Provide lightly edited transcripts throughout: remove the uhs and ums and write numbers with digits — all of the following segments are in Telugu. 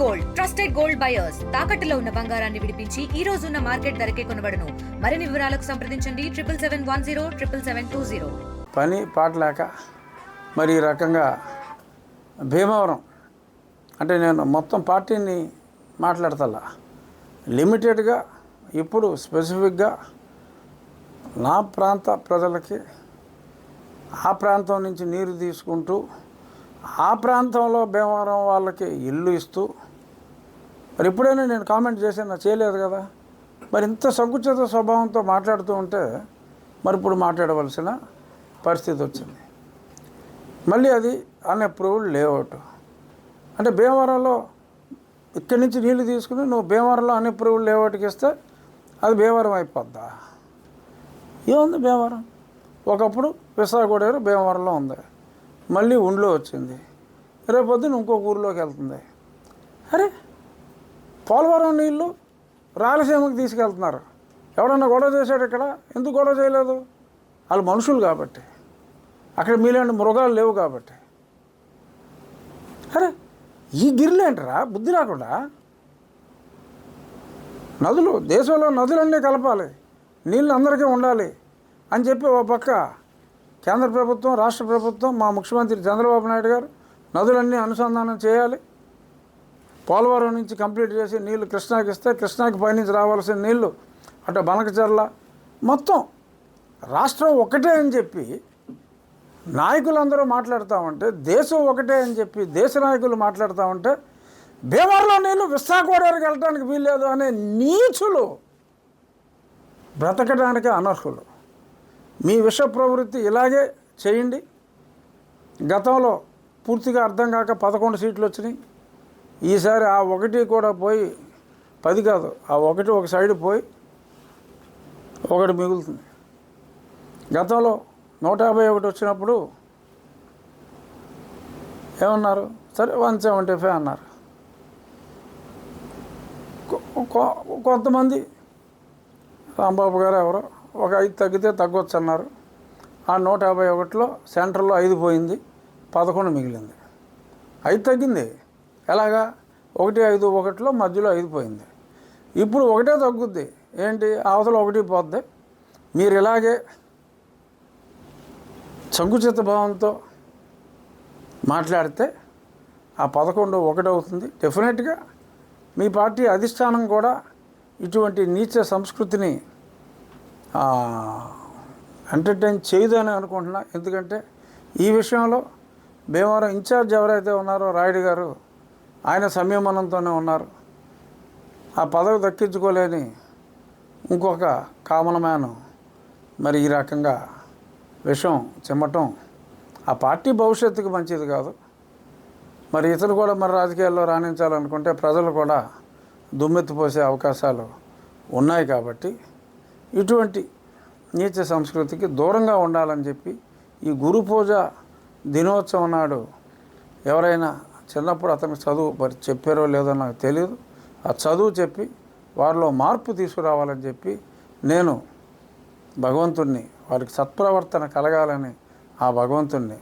గోల్డ్ ట్రస్టెడ్ గోల్డ్ బయర్స్ తాకట్టులో ఉన్న బంగారాన్ని విడిపించి ఈ రోజు ఉన్న మార్కెట్ ధరకే కొనబడును. మరిన్ని వివరాలకు సంప్రదించండి 7771077720. పని పాటలేక మరి ఈ రకంగా భీమవరం అంటే నేను మొత్తం పార్టీని మాట్లాడతల్లా, లిమిటెడ్గా ఇప్పుడు స్పెసిఫిక్గా నా ప్రాంత ప్రజలకి ఆ ప్రాంతం నుంచి నీరు తీసుకుంటూ ఆ ప్రాంతంలో భీమవరం వాళ్ళకి ఇల్లు ఇస్తూ, మరి ఎప్పుడైనా నేను కామెంట్ చేశాను, చేయలేదు కదా. మరి ఇంత సంకుచిత స్వభావంతో మాట్లాడుతూ ఉంటే మరి ఇప్పుడు మాట్లాడవలసిన పరిస్థితి వచ్చింది. మళ్ళీ అది అన్అప్రూవ్డ్ లేఅవుట్ అంటే భీమవరంలో ఇక్కడి నుంచి నీళ్లు తీసుకుని నువ్వు భీమవరంలో అన్అప్రూవ్డ్ లేఅవుట్కి ఇస్తే అది భీమవరం అయిపోద్దా? ఏముంది భీమవరం? ఒకప్పుడు విశాఖగూడేరు భీమవరంలో ఉంది, మళ్ళీ ఉండిలో వచ్చింది, రేపొద్దున ఇంకొక ఊరిలోకి వెళ్తుంది. అరే పోలవరం నీళ్ళు రాయలసీమకి తీసుకెళ్తున్నారు. ఎవడన్నా గొడవ చేశాడు ఇక్కడ? ఎందుకు గొడవ చేయలేదు? వాళ్ళు మనుషులు కాబట్టి, అక్కడ మీలాంటి మృగాలు లేవు కాబట్టి. అరే ఈ గిరిలేంటరా బుద్ధి రాకుండా? నదులు, దేశంలో నదులన్నీ కలపాలి, నీళ్ళు అందరికీ ఉండాలి అని చెప్పి ఒక పక్క కేంద్ర ప్రభుత్వం, రాష్ట్ర ప్రభుత్వం, మా ముఖ్యమంత్రి చంద్రబాబు నాయుడు గారు నదులన్నీ అనుసంధానం చేయాలి. పోలవరం నుంచి కంప్లీట్ చేసి నీళ్లు కృష్ణాకి ఇస్తే కృష్ణాకి పైనుంచి రావాల్సిన నీళ్లు అటు బనకచర్ల మొత్తం రాష్ట్రం ఒకటే అని చెప్పి నాయకులందరూ మాట్లాడుతూ దేశం ఒకటే అని చెప్పి దేశ నాయకులు మాట్లాడుతూ భీమవరంలో నీళ్ళు విశాఖగూడేరుకి వెళ్ళడానికి వీల్లేదు అనే నీచులు బ్రతకడానికి అనర్హులు. మీ విష ప్రవృత్తి ఇలాగే చేయండి. గతంలో పూర్తిగా అర్థం కాక 11 సీట్లు వచ్చినాయి. ఈసారి ఆ ఒకటి కూడా పోయి 10 కాదు, ఆ ఒకటి ఒక సైడ్ పోయి ఒకటి మిగులుతుంది. గతంలో 151 వచ్చినప్పుడు ఏమన్నారు? సరే 175 అన్నారు. కొంతమంది రాంబాబు గారు ఎవరో ఒక 5 తగ్గితే తగ్గొచ్చు అన్నారు. ఆ 151లో సెంటర్లో 5 పోయింది, 11 మిగిలింది. 5 తగ్గింది. ఎలాగా? 1, 5, 1లో మధ్యలో 5 పోయింది. ఇప్పుడు ఒకటే తగ్గుద్ది. ఏంటి? అవతల 1 పోద్ది. మీరు ఇలాగే సంకుచిత భావంతో మాట్లాడితే ఆ 11 1 అవుతుంది. డెఫినెట్గా మీ పార్టీ అధిష్టానం కూడా ఇటువంటి నీచ సంస్కృతిని ఎంటర్టైన్ చేయదని అనుకుంటున్నా. ఎందుకంటే ఈ విషయంలో భీమవరం ఇన్ఛార్జ్ ఎవరైతే ఉన్నారో రాయుడు గారు, ఆయన సంయమనంతోనే ఉన్నారు. ఆ పదవి దక్కించుకోలేని ఇంకొక కామన్ మ్యాన్ మరి ఈ రకంగా విషం చిమ్మటం ఆ పార్టీ భవిష్యత్తుకు మంచిది కాదు. మరి ఇతను కూడా మరి రాజకీయాల్లో రాణించాలనుకుంటే ప్రజలు కూడా దుమ్మెత్తిపోసే అవకాశాలు ఉన్నాయి. కాబట్టి ఇటువంటి నీచ సంస్కృతికి దూరంగా ఉండాలని చెప్పి ఈ గురు పూజ దినోత్సవం నాడు ఎవరైనా చిన్నప్పుడు అతనికి చదువు మరి చెప్పారో లేదో నాకు తెలియదు, ఆ చదువు చెప్పి వారిలో మార్పు తీసుకురావాలని చెప్పి నేను భగవంతుణ్ణి, వారికి సత్ప్రవర్తన కలగాలని ఆ భగవంతుణ్ణి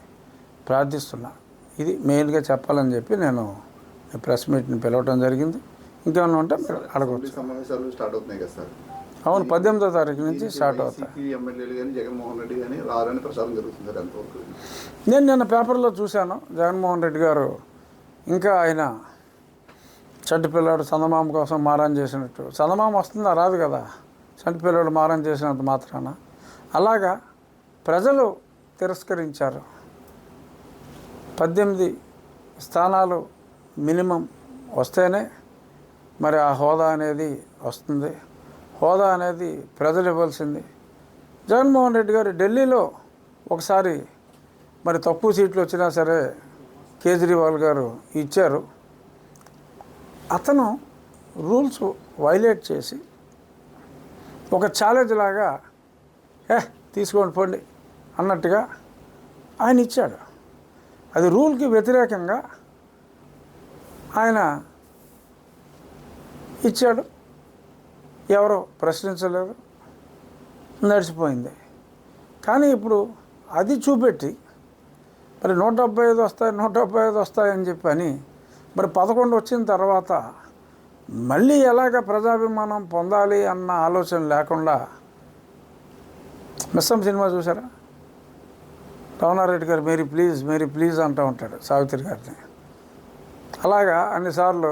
ప్రార్థిస్తున్నా. ఇది మెయిన్గా చెప్పాలని చెప్పి నేను ప్రెస్ మీట్ని పిలవటం జరిగింది. ఇంకేమన్నా ఉంటే మీరు అడగవచ్చు. సమావేశాలు స్టార్ట్ అవుతున్నాయి కదా సార్? అవును, 18వ తారీఖు నుంచి స్టార్ట్ అవుతాయి. ఎమ్మెల్యేలు కానీ జగన్మోహన్ రెడ్డి కానీ రారని ప్రచారం జరుగుతుంది సార్, ఎంతవరకు? నేను నిన్న పేపర్లో చూశాను, జగన్మోహన్ రెడ్డి గారు ఇంకా ఆయన చంటి పిల్లాడు చందమామ కోసం మారం చేసినట్టు. చందమామ వస్తుందా? రాదు కదా. చంటి పిల్లాడు మారం చేసినంత మాత్రాన అలాగా ప్రజలు తిరస్కరించారు. 18 స్థానాలు మినిమం వస్తేనే మరి ఆ హోదా అనేది వస్తుంది. హోదా అనేది ప్రజలు ఇవ్వాల్సింది. జగన్మోహన్ రెడ్డి గారు ఢిల్లీలో ఒకసారి మరి తక్కువ సీట్లు వచ్చినా సరే కేజ్రీవాల్ గారు ఇచ్చారు. అతను రూల్స్ వైలేట్ చేసి ఒక ఛాలెంజ్ లాగా తీసుకోండి పోండి అన్నట్టుగా ఆయన ఇచ్చాడు. అది రూల్కి వ్యతిరేకంగా ఆయన ఇచ్చాడు. ఎవరో ప్రశ్నించలేదు, నడిచిపోయింది. కానీ ఇప్పుడు అది చూపెట్టి మరి 175 వస్తాయి 175 వస్తాయని చెప్పని మరి 11 వచ్చిన తర్వాత మళ్ళీ ఎలాగ ప్రజాభిమానం పొందాలి అన్న ఆలోచన లేకుండా మిస్సం సినిమా చూసారా? రమణారెడ్డి గారు మేరీ ప్లీజ్ అంటూ ఉంటాడు సావిత్రి గారిని. అలాగా అన్నిసార్లు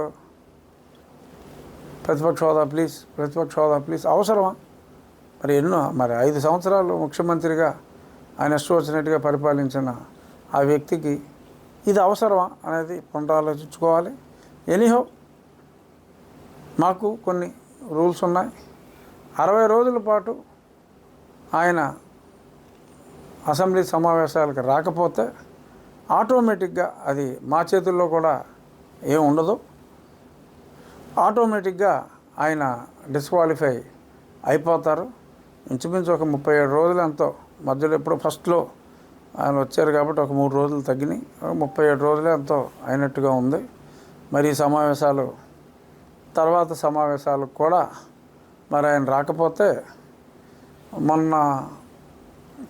ప్రతిపక్ష హోదా ప్లీజ్ అవసరమా? మరి 5 సంవత్సరాలు ముఖ్యమంత్రిగా ఆయన ఇష్టం వచ్చినట్టుగా పరిపాలించిన ఆ వ్యక్తికి ఇది అవసరమా అనేది పునరాలోచించుకోవాలి. ఎనీహౌ మాకు కొన్ని రూల్స్ ఉన్నాయి. 60 రోజుల పాటు ఆయన అసెంబ్లీ సమావేశాలకు రాకపోతే ఆటోమేటిక్గా అది మా చేతుల్లో కూడా ఏం ఉండదు. ఆటోమేటిక్గా ఆయన డిస్క్వాలిఫై అయిపోతారు. ఇంచుమించు ఒక 37 రోజులు ఎంతో మధ్యలో ఎప్పుడో ఫస్ట్లో ఆయన వచ్చారు కాబట్టి ఒక 3 రోజులు తగ్గినాయి. 37 రోజులే ఎంతో అయినట్టుగా ఉంది. మరి ఈ తర్వాత సమావేశాలకు కూడా మరి ఆయన రాకపోతే మొన్న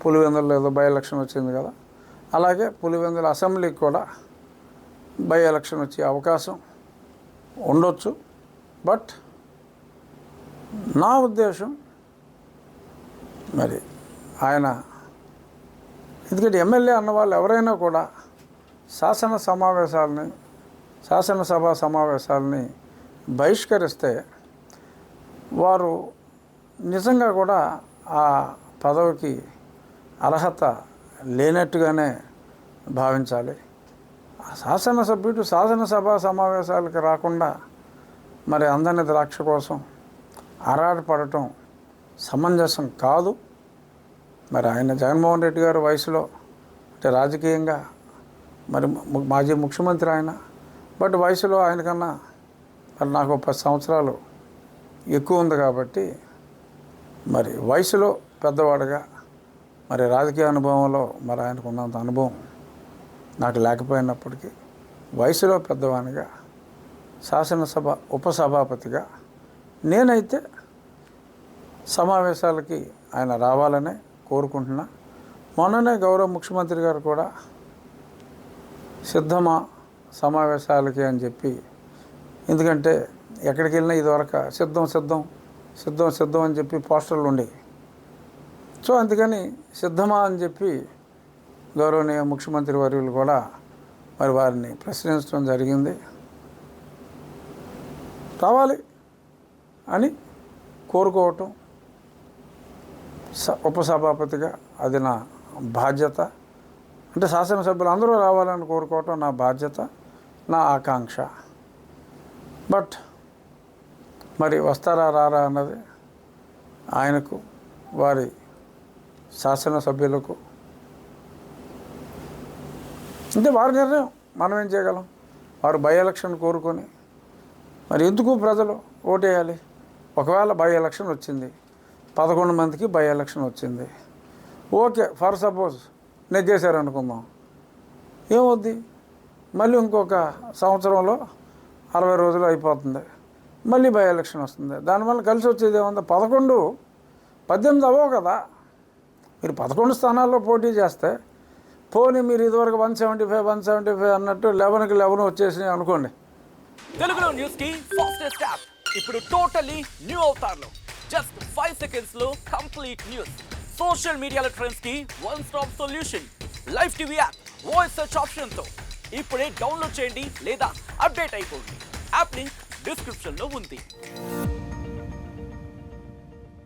పులివెందులు ఏదో బై ఎలక్షన్ వచ్చింది కదా, అలాగే పులివెందుల అసెంబ్లీకి కూడా బై ఎలక్షన్ వచ్చే అవకాశం ఉండొచ్చు. బట్ నా ఉద్దేశం మరి ఆయన, ఎందుకంటే ఎమ్మెల్యే అన్న వాళ్ళు ఎవరైనా కూడా శాసనసభ సమావేశాలని బహిష్కరిస్తే వారు నిజంగా కూడా ఆ పదవికి అర్హత లేనట్టుగానే భావించాలి. శాసనసభ్యుడు శాసనసభ సమావేశాలకు రాకుండా మరి అందని ద్రాక్ష కోసం ఆరాటపడటం సమంజసం కాదు. మరి ఆయన జగన్మోహన్ రెడ్డి గారు వయసులో అంటే రాజకీయంగా మరి మాజీ ముఖ్యమంత్రి ఆయన, బట్ వయసులో ఆయనకన్నా మరి నాకు 10 సంవత్సరాలు ఎక్కువ ఉంది కాబట్టి మరి వయసులో పెద్దవాడుగా మరి రాజకీయ అనుభవంలో మరి ఆయనకు ఉన్నంత అనుభవం నాకు లేకపోయినప్పటికీ వయసులో పెద్దవానిగా శాసనసభ ఉపసభాపతిగా నేనైతే సమావేశాలకి ఆయన రావాలనే కోరుకుంటున్నా. మొన్ననే గౌరవ ముఖ్యమంత్రి గారు కూడా సిద్ధమా సమావేశాలకి అని చెప్పి, ఎందుకంటే ఎక్కడికి వెళ్ళినా ఇదివరకు సిద్ధం అని చెప్పి పోస్టర్లు ఉండేవి. సో అందుకని సిద్ధమా అని చెప్పి గౌరవనీయ ముఖ్యమంత్రి వర్యులు కూడా మరి వారిని ప్రశ్నించడం జరిగింది. రావాలి అని కోరుకోవటం ఉపసభాపతిగా అది నా బాధ్యత. అంటే శాసనసభ్యులు అందరూ రావాలని కోరుకోవటం నా బాధ్యత, నా ఆకాంక్ష. బట్ మరి వస్తారా రారా అన్నది ఆయనకు, వారి శాసనసభ్యులకు, అంటే వారి నిర్ణయం. మనం ఏం చేయగలం? వారు బై ఎలక్షన్ కోరుకొని మరి ఎందుకు ప్రజలు ఓటేయాలి? ఒకవేళ బై ఎలక్షన్ వచ్చింది, 11 మందికి బై ఎలక్షన్ వచ్చింది, ఓకే, ఫర్ సపోజ్ నెగ్గేశారు అనుకుందాం, ఏమవుద్ది? మళ్ళీ ఇంకొక సంవత్సరంలో 60 రోజులు అయిపోతుంది, మళ్ళీ బై ఎలక్షన్ వస్తుంది. దానివల్ల కలిసి వచ్చేది ఏముంది? 11, 18 అవ్వవు కదా. మీరు 11 స్థానాల్లో పోటీ చేస్తే పోనీ మీరు ఇదివరకు 175 అన్నట్టు 11కి 11 వచ్చేసినాయి అనుకోండి. తెలుగులో న్యూస్ కి ఫాస్టెస్ట్ యాప్ ఇప్పుడు టోటలీ న్యూ అవతార్లో జస్ట్ 5 seconds లో కంప్లీట్ న్యూస్. సోషల్ మీడియాలో ట్రెండ్స్ కి one stop solution. Live TV app voice search option తో ఇప్పుడే డౌన్లోడ్ చేయండి లేదా అప్డేట్ అయిపోండి. యాప్ లింక్ డిస్క్రిప్షన్ లో ఉంది.